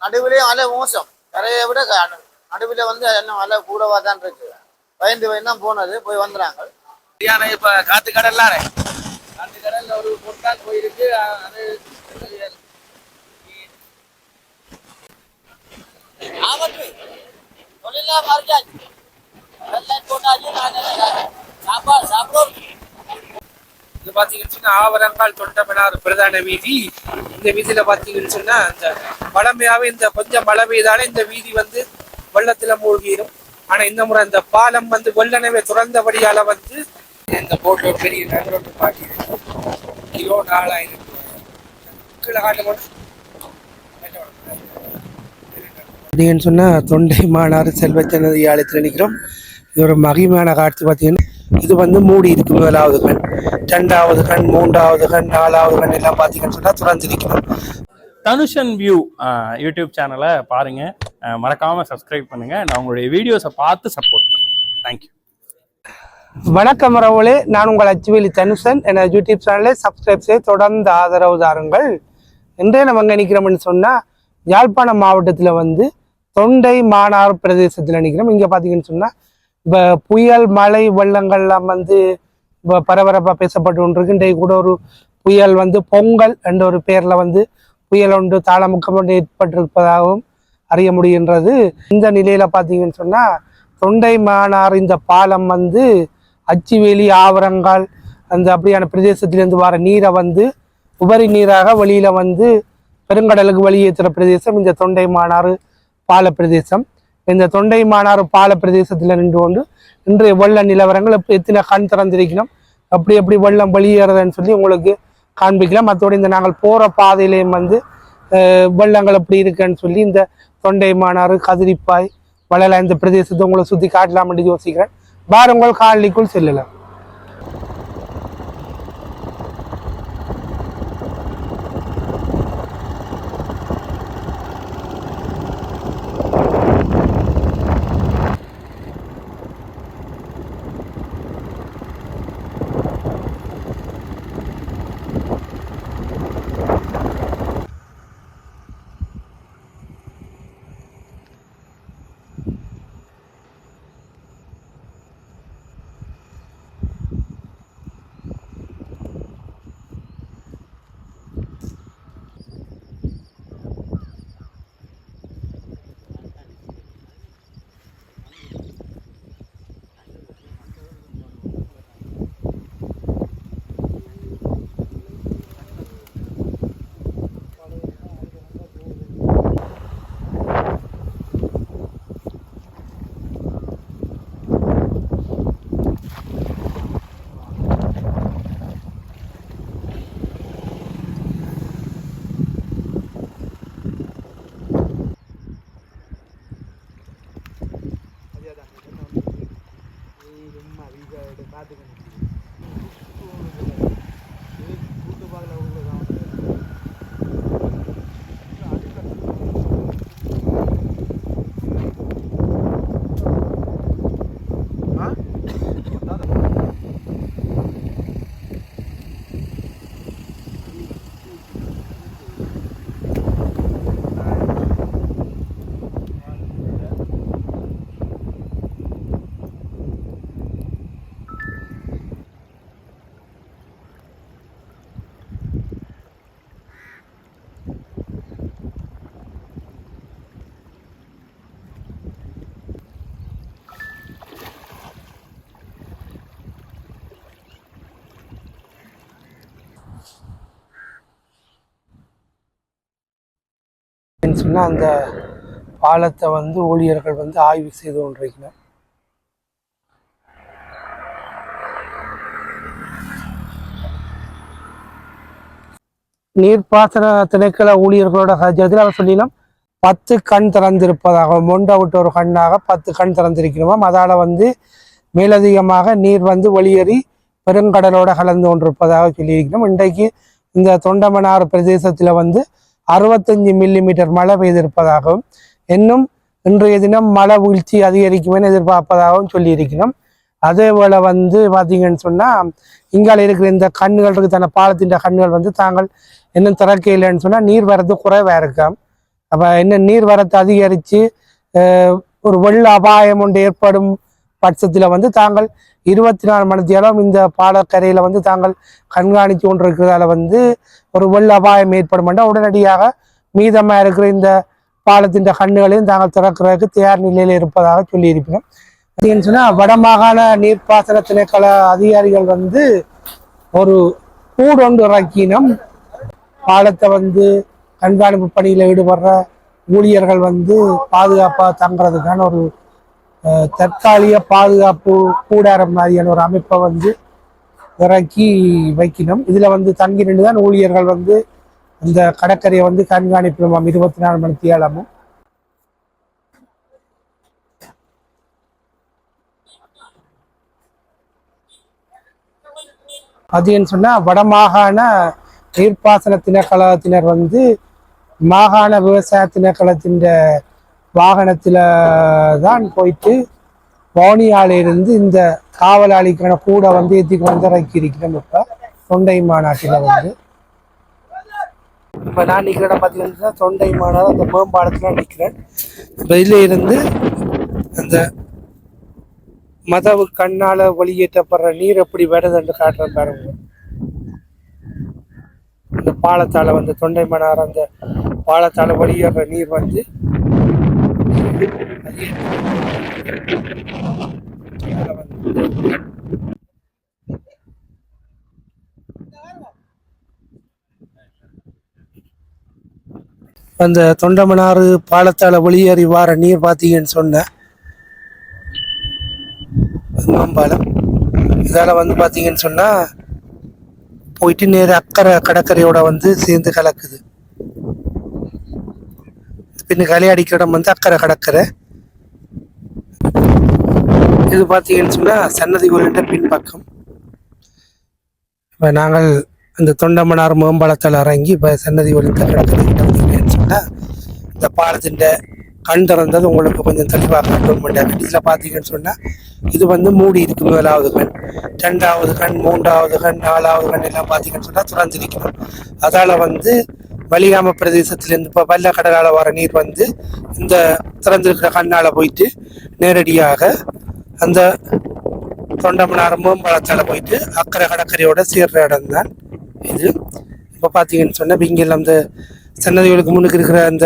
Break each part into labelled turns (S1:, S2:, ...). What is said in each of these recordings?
S1: நடுவிலேயும் அலை மோசம், கரையை விட நடுவில் வந்து என்ன அலை கூடவா தான் இருக்கு. பயந்து பயந்து தான் போனது, போய் வந்துடுறாங்க.
S2: இப்ப காத்து கடல்லானே, காத்து கடல்ல ஒரு பொட்டால் போயிருக்கு. அது
S1: ஆபத்து தொழிலா மாறிச்சாச்சு. சாப்பாடு சாப்பிடும்.
S2: இது பாத்தீங்கன்னு சொன்னா ஆவரங்கால் தொண்டமனார் பிரதான வீதி. இந்த வீதியில பாத்தீங்கன்னு சொன்னா இந்த பழமையாவே இந்த கொஞ்சம் மழை பெய்தாலே இந்த வீதி வந்து வெள்ளத்துல மூழ்கிடும். ஆனா இந்த முறை இந்த பாலம் வந்து வெள்ளனவே துறந்தபடியால வந்து இந்த போட்டோ பெரிய நகரோட்டு பாட்டி கிலோ 4000 கீழே காட்ட பார்த்தீங்கன்னு சொன்னால் தொண்டை மாநாடு செல்வச்சனதி ஆலயத்தில் நிற்கிறோம். இது ஒரு மகிமையான காட்சி. பார்த்தீங்கன்னா இது வந்து மூடி இருக்கு. முதலாவது கண், 2வது கண், 3வது கண், 4வது கண் எல்லாம் பார்த்தீங்கன்னு சொன்னால் துறந்திருக்கிறோம்.
S3: தனுஷன் வியூ யூடியூப் சேனலை பாருங்க, மறக்காம சப்ஸ்கிரைப் பண்ணுங்க. நான் உங்களுடைய வீடியோஸை பார்த்து சப்போர்ட் பண்ணுங்க. தேங்க்யூ.
S4: வணக்கம் ரவுளே, நான் உங்கள் அச்சுவேலி தனுஷன். என யூடியூப் சேனலை சப்ஸ்கிரைப் செய்து தொடர்ந்து ஆதரவு தாருங்கள். இன்றைய நம்ம எங்கே நிற்கிறோம்னு சொன்னால் யாழ்ப்பாணம் மாவட்டத்தில் வந்து தொண்டை மாநாடு பிரதேசத்தில் நிற்கிறோம். இங்கே பார்த்தீங்கன்னு சொன்னால் இப்போ புயல் மழை வெள்ளங்கள்லாம் வந்து இப்போ பரபரப்பாக பேசப்பட்டு கொண்டிருக்கு. இன்றைக்கு கூட ஒரு புயல் வந்து பொங்கல் என்ற ஒரு பேரில் வந்து புயல் ஒன்று தாளமுக்கம் ஒன்று ஏற்பட்டிருப்பதாகவும் அறிய முடிகின்றது. இந்த நிலையில் பார்த்தீங்கன்னு சொன்னால் தொண்டை மாநாடு இந்த பாலம் வந்து அச்சுவேலி ஆவரங்கால் அந்த அப்படியான பிரதேசத்திலேருந்து வர நீரை வந்து உபரி நீராக வெளியில் வந்து பெருங்கடலுக்கு வெளியேற்றுற பிரதேசம் இந்த தொண்டை மாநாடு பால பிரதேசம். இந்த தொண்டை மாநாடு பால பிரதேசத்தில் நின்று கொண்டு இன்றைய வெள்ள நிலவரங்கள் எத்தனை கண் திறந்திருக்கணும், அப்படி எப்படி வெள்ளம் வெளியேறதுன்னு சொல்லி உங்களுக்கு காண்பிக்கலாம். மற்றோடு இந்த நாங்கள் போகிற பாதையிலையும் வந்து வெள்ளங்கள் எப்படி இருக்குன்னு சொல்லி இந்த தொண்டை மாநாடு கதிரிப்பாய் வளல இந்த பிரதேசத்தை உங்களை சுற்றி காட்டலாம் என்று யோசிக்கிறேன். பாருங்கள், காலனிக்குள் செல்லலாம். சொன்னால் அந்த பாலத்தை வந்து ஊழியர்கள் வந்து ஆய்வு செய்து கொண்டிருக்கிறார். நீர்ப்பாசன திணைக்கள ஊழியர்களோட கஜத்தில் அவர் சொல்லினோம் 10 கண் திறந்திருப்பதாக, மொண்டை விட்ட ஒரு கண்ணாக 10 கண் திறந்திருக்கிறோம். அதால் வந்து மேலதிகமாக நீர் வந்து வெளியேறி பெருங்கடலோட கலந்து கொண்டிருப்பதாக சொல்லியிருக்கிறோம். இன்றைக்கு இந்த தொண்டமனார் பிரதேசத்தில் வந்து 65 மில்லிமீட்டர் மழை பெய்திருப்பதாகவும் இன்னும் இன்றைய தினம் மழை வீழ்ச்சி அதிகரிக்கும் என எதிர்பார்ப்பதாகவும் சொல்லியிருக்கிறோம். அதே போல் வந்து பார்த்தீங்கன்னு சொன்னால் இங்கால இருக்கிற இந்த கண்ணுகள் இருக்குது, தன்னை பாலத்தின் கண்ணுகள் வந்து தாங்கள் இன்னும் திறக்க இல்லைன்னு சொன்னால் நீர் வரது குறைவாக இருக்காம். அப்போ என்ன நீர்வரத்து அதிகரித்து ஒரு வெள்ள அபாயம் ஒன்று ஏற்படும் பட்சத்தில் வந்து தாங்கள் 24 மணி நேரம் இந்த பாலக்கரையில் வந்து தாங்கள் கண்காணித்து கொண்டிருக்கிறதால வந்து ஒரு வெள்ள அபாயம் ஏற்படும் என்றால் உடனடியாக மீதமாக இருக்கிற இந்த பாலத்தின் கண்ணுகளையும் தாங்கள் திறக்கிறதுக்கு தயார் நிலையில் இருப்பதாக சொல்லியிருக்கிறோம். பார்த்தீங்கன்னு சொன்னால் வடமாகாண நீர்ப்பாசன திணைக்கள அதிகாரிகள் வந்து ஒரு கூடொன்று இறக்கினம். பாலத்தை வந்து கண்காணிப்பு பணியில் ஈடுபடுற ஊழியர்கள் வந்து பாதுகாப்பாக தங்குறதுக்கான ஒரு தற்காலிக பாதுகாப்பு கூடாரம் மாதிரியான ஒரு அமைப்பை வந்து இறக்கி வைக்கணும். இதில் வந்து தங்கி நின்று தான் ஊழியர்கள் வந்து இந்த கடற்கரையை வந்து கண்காணிப்பிடுவோம் 24 மணி நேரமும். அதுன்னு சொன்னால் வடமாகாண நீர்ப்பாசன திணைக்களத்தினர் வந்து மாகாண விவசாய திணைக்களத்தின் வாகனத்தில் தான் போயிட்டு வவுனியாவிலிருந்து இந்த காவலாளிக்கான கூட வந்து ஏற்றிக்கு வந்து இறக்கி இருக்கிறோம். இப்போ தொண்டை மாநாட்டில் வந்து இப்போ நான் நிற்கிற இடம் பார்த்தீங்கன்னா தொண்டை மாநாடு அந்த மேம்பாலத்தில் நிற்கிறேன். இப்போ இதில் இருந்து அந்த மதவு கண்ணால் வெளியேற்றப்படுற நீர் எப்படி வருதுன்னு காட்டுற பாருங்க. அந்த பாலத்தால் வந்து தொண்டை மணார் அந்த பாலத்தால் வெளியேற நீர் வந்து அந்த தொண்டமனாறு பாலத்தால் வெளியேறி வார நீர் பார்த்தீங்கன்னு சொன்ன பாலம் இதால் வந்து பார்த்தீங்கன்னு சொன்னால் போயிட்டு நேர அக்கறை கடற்கரையோட வந்து சேர்ந்து கலக்குது. பின்ன கலையடிக்கிற இடம் வந்து அக்கறை கடற்கரை. இது பார்த்தீங்கன்னு சொன்னால் சன்னதி கோயிலிட்ட பின்பக்கம். இப்போ நாங்கள் அந்த தொண்டமனார் மேம்பாலத்தில் இறங்கி இப்போ சன்னதி கோயிலிட்ட கடற்கரைன்னு சொன்னால் இந்த பாலத்தின் கண் திறந்தது உங்களுக்கு கொஞ்சம் தெளிவாக கண்ட்ரோல் பண்ணாங்க. இதில் பார்த்தீங்கன்னு சொன்னால் இது வந்து மூடி இருக்கு. முதலாவது கண், 2வது கண், 3வது கண், 4வது கண் எல்லாம் பார்த்தீங்கன்னு சொன்னால் திறந்திருக்கணும். அதால் வந்து வலிகாம பிரதேசத்திலேருந்து இப்போ பள்ளக்கடலால் வர நீர் வந்து இந்த திறந்திருக்கிற கண்ணால் போயிட்டு நேரடியாக அந்த தொண்டமனார் மேம்பாலத்தால் போயிட்டு அக்கறை கடற்கரையோட சேர்ற இடம் தான் இது. இப்போ பார்த்தீங்கன்னு சொன்னால் இங்கே அந்த சன்னதிகளுக்கு முன்னுக்கு இருக்கிற அந்த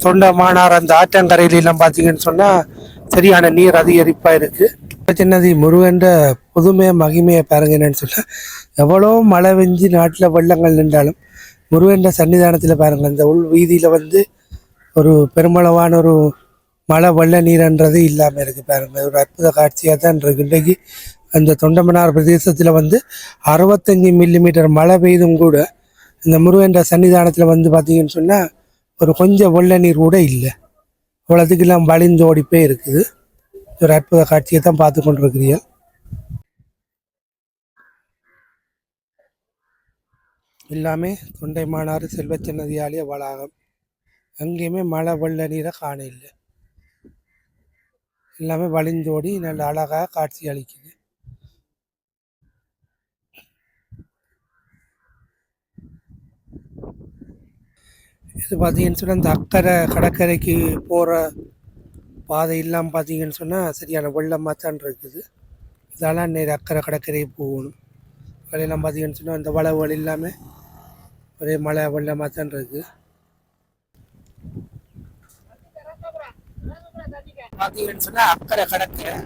S4: தொண்டமானார் அந்த ஆற்றங்கரையிலாம் பார்த்தீங்கன்னு சொன்னால் சரியான நீர் அதிகரிப்பாக இருக்குது. சின்னதி முருகன்ற புதுமை மகிமையை பாருங்க. என்னன்னு சொன்னால் எவ்வளோ மழை பெஞ்சு நாட்டில் வெள்ளங்கள் நின்றாலும் முருகன்ற சன்னிதானத்தில் பாருங்கள் அந்த உள் வீதியில் வந்து ஒரு பெருமளவான ஒரு மழை வெள்ள நீர்ன்றது இல்லாமல் இருக்குது பாருங்கள். ஒரு அற்புத காட்சியாக தான் இருக்குது. இன்றைக்கு அந்த தொண்டமனார் பிரதேசத்தில் வந்து 65 மில்லிமீட்டர் மழை பெய்தும் கூட இந்த முருகன்ற சன்னிதானத்தில் வந்து பார்த்தீங்கன்னு சொன்னால் ஒரு கொஞ்சம் வெள்ள நீர் கூட இல்லை. அவ்வளோத்துக்கெல்லாம் வழிந்து ஓடிப்பே இருக்குது. ஒரு அற்புத காட்சியை தான் பார்த்து கொண்டிருக்கிறீர்கள். எல்லாமே தொண்டை மாநாடு செல்வ நதியாலய வளாகம். எங்கேயுமே மழை வெள்ள நீரை காண இல்லை. எல்லாமே வழிந்தோடி நல்ல அழகாக காட்சி அளிக்குது. இது பார்த்தீங்கன்னு சொன்னால் இந்த அக்கறை கடற்கரைக்கு போகிற பாதை இல்லாமல் பார்த்தீங்கன்னு சொன்னால் சரியான வெள்ளமாக தான் இருக்குது. இதெல்லாம் நேர அக்கறை கடற்கரைக்கு போகணும். வழியெல்லாம் பார்த்தீங்கன்னு சொன்னால் இந்த வளவுகள் இல்லாமல் ஒரே மழை வெள்ளமாக தான் இருக்குது. பார்த்தீங்கன்னு சொன்னால் அக்கறை கடற்கரை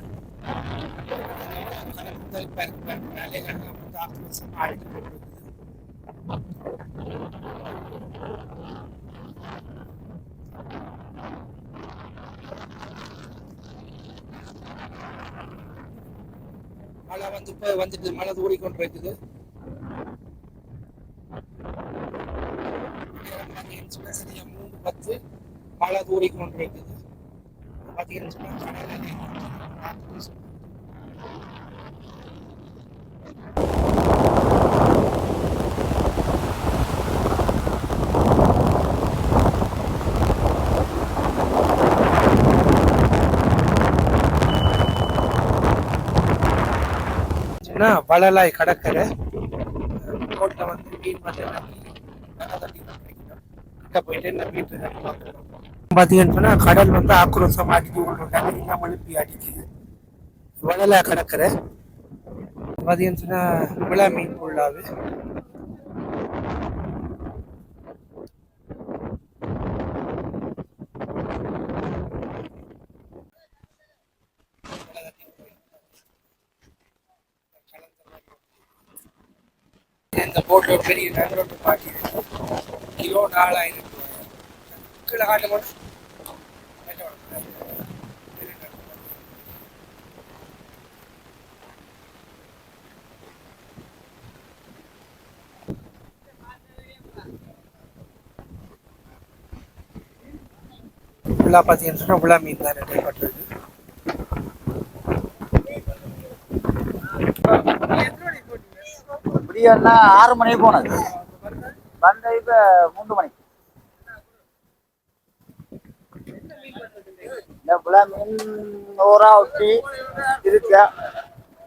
S4: மழை வந்து இப்போ வந்துட்டு மழை தூடிக்கொண்டு இருக்குது. சரியா 3:10 மழை தூடிக்கொண்டு இருக்குது. பார்த்தீங்கன்னு சொன்னால் வளலாய் கடற்கரை ரோட்டில் வந்து மீன் மட்டும் போயிட்டு என்ன மீன்
S2: பார்த்தீங்கன்னு சொன்னா கடல் வந்து ஆக்ரோஷம் அடிச்சு கொண்டு எல்லாம் எழுப்பி அடிக்குது. வடல கடற்கரை பார்த்தீங்கன்னு சொன்னா விழா மீன் உள்ளாது. இந்த போட்டோ பெரிய நகரோட்டு பாட்டி கிலோ 4000 கீழே காட்ட போட்டு விழா பார்த்தீங்கன்னு சொன்னா விழா மீன் தான் ரெடி பண்ணுறது.
S1: இப்படியா 6 மணிக்கு போனது வந்த இப்ப 3 மணிக்கு. இந்த புலா மீன் ஓரா ஒட்டி இருக்க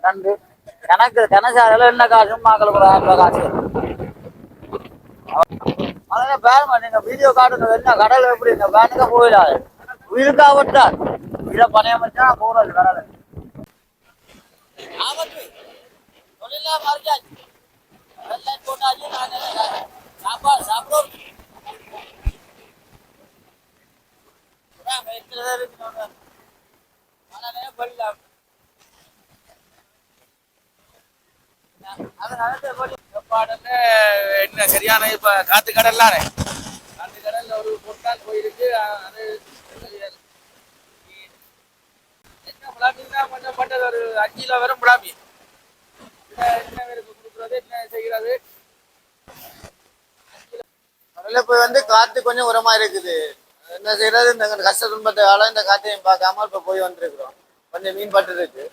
S1: நண்டு கணக்காரில் என்ன காசு மக்களுக்கு ஒரு 1000 ரூபாய் காசு. அதெல்லாம் பாருங்க, நீங்க வீடியோ காட்டுங்க. என்ன கடல் எப்படி இந்த பேனுக்கு போயிடாது உயிருக்கா விட்டா இதை பணையம் வச்சா போறது கடல் தொழிலா மாறிச்சாச்சு. போட்டாச்சு சாப்பாடு சாப்பிடும் என்ன சரியான இப்ப காத்து கடல்லானே காத்து கடல்ல ஒரு பொட்டால் போயிருக்கு. அது என்ன விளாட்டுனா பண்ணப்பட்டது ஒரு 5 கிலோ வரும் விளாமி. என்ன பேருக்கு கொடுக்குறது என்ன செய்கிறது. கடல்ல போய் வந்து காத்து கொஞ்சம் உரமா இருக்குது. என்ன செய்யறது, இந்த கஷ்ட துன்பத்தால இந்த காத்தையும் பார்க்காம இப்ப போய் வந்துருக்கிறோம். கொஞ்சம் மீன் பட்டு இருக்கு.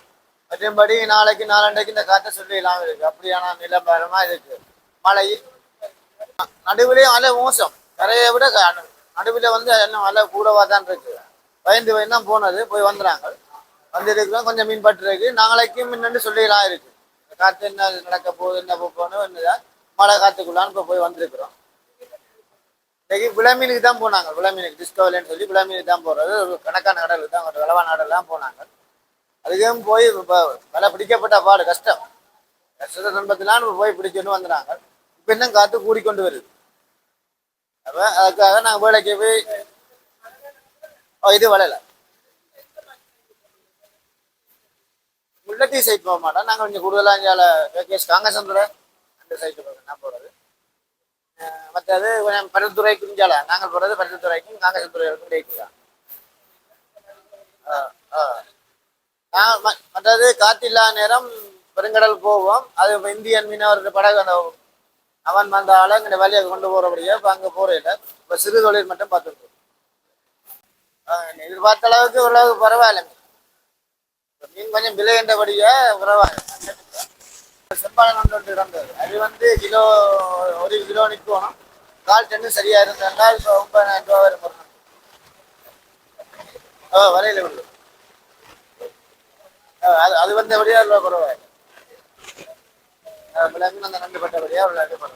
S1: மற்றபடி நாளைக்கு நாளண்டைக்கு இந்த காற்றை சொல்லிடலாம் இருக்கு. அப்படியான நிலம்பரமா இருக்கு. மழை நடுவிலேயே மழை மோசம். கரையை விட நடுவில் வந்து என்ன மழை கூடவா தான் இருக்கு. பயந்து தான் போனது போய் வந்துறாங்க. வந்து இருக்கிறோம். கொஞ்சம் மீன் பட்டு இருக்கு. நாளைக்கு முன்னு சொல்லிடலாம் இருக்கு. காற்று என்ன நடக்க போகுது என்ன போகணும் என்னதான் மழை காத்துக்குள்ளான்னு இப்போ போய் வந்திருக்கிறோம். இன்னைக்கு விளமீனுக்கு தான் போனாங்க. விளமீனுக்கு டிஸ்கவரின்னு சொல்லி விளமீனுக்கு தான் போறது. ஒரு கணக்கான கடலுக்கு தான் விளவா நாடெல்லாம் போனாங்க. அதுக்கும் போய் இப்போ விலை பிடிக்கப்பட்ட பாடு கஷ்டம். கஷ்டத்தை துன்பத்திலாம் போய் பிடிக்கணும் வந்துடுறாங்க. இப்போ இன்னும் காற்று கூடிக்கொண்டு வருது. அப்போ அதுக்காக நாங்கள் வேலைக்கு போய் இது வளையல முள்ளட்டி சைட் போக மாட்டோம். நாங்கள் கொஞ்சம் கூடுதலாக இங்கே வேகேஷ் காங்கசந்துறை அந்த சைட்டு நான் போகிறது. மற்றது கொஞ்சம் பருத்துறைக்கு இஞ்சால நாங்கள் போகிறது பருத்துறைக்கும் காங்கசந்துறைக்கும் டேக்குதான். மற்றது காற்று இல்லாத நேரம் பெருங்கடல் போவோம். அது இப்போ இந்தியன் மீனவர்கள் படகு அந்த அவன் வந்த ஆளை இங்கே வேலையை கொண்டு போகிறபடியா இப்போ அங்கே போகிறதில்ல. இப்போ சிறு தொழில் மட்டும் பார்த்துருக்கோம். எதிர்பார்த்த அளவுக்கு ஓரளவுக்கு பரவாயில்ல. மீன் கொஞ்சம் விலை என்றபடியா பரவாயில்ல. செம்பாலம் ஒன்று இருந்தது. அது வந்து கிலோ 1 கிலோ நிற்கணும். கால் டென்னு சரியா இருந்தா இப்போ 9,000 ரூபா வரும். வரையில உண்டு. அது வந்து எப்படியா பரவாயில்ல. அந்த நண்டு பட்டபடியா பரவாயில்ல.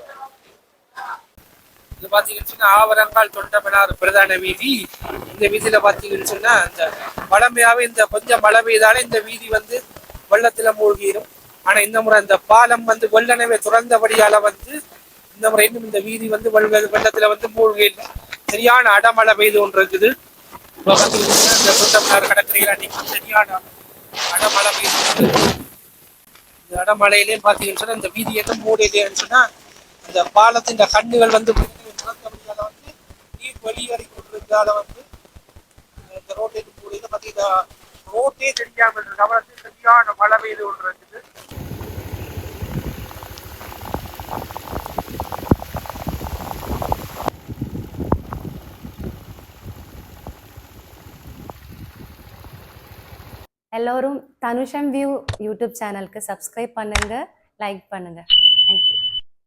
S2: இது பாத்தீங்கன்னு சொன்னா ஆவரங்கால் தொண்டமனார் பிரதான வீதி. இந்த வீதியில பாத்தீங்கன்னு சொன்னா இந்த பழமையாவே இந்த கொஞ்சம் மழை பெய்தாலே இந்த வீதி வந்து வெள்ளத்துல மூழ்கிடும். ஆனா இந்த முறை இந்த பாலம் வந்து வெள்ளனவே துறந்தபடியால வந்து இந்த முறை இன்னும் இந்த வீதி வந்து வெள்ளத்துல வந்து மூழ்கிடும். சரியான அடமழை பெய்து ஒன்று இருக்குது. இந்த தொண்டமனார் கடற்கரையில் அன்னைக்கு சரியான அடமழை பெய்து. இந்த அடமழையிலே பாத்தீங்கன்னு சொன்னா இந்த வீதி எதுவும் மூடிலேன்னு சொன்னா இந்த பாலத்தின் கண்ணுகள் வந்து வந்து நீர் வெளியேறி கொண்டிருந்தால வந்து இந்த ரோட்டை கூடிய பார்த்தீங்கன்னா ரோட்டே தெரியாமல் கவனத்தில் சரியான மழை பெய்து கொண்டு இருக்குது.
S5: எல்லோரும் தனுஷம் வியூ யூடியூப் சேனலுக்கு சப்ஸ்கிரைப் பண்ணுங்க, லைக் பண்ணுங்க. தேங்க்யூ.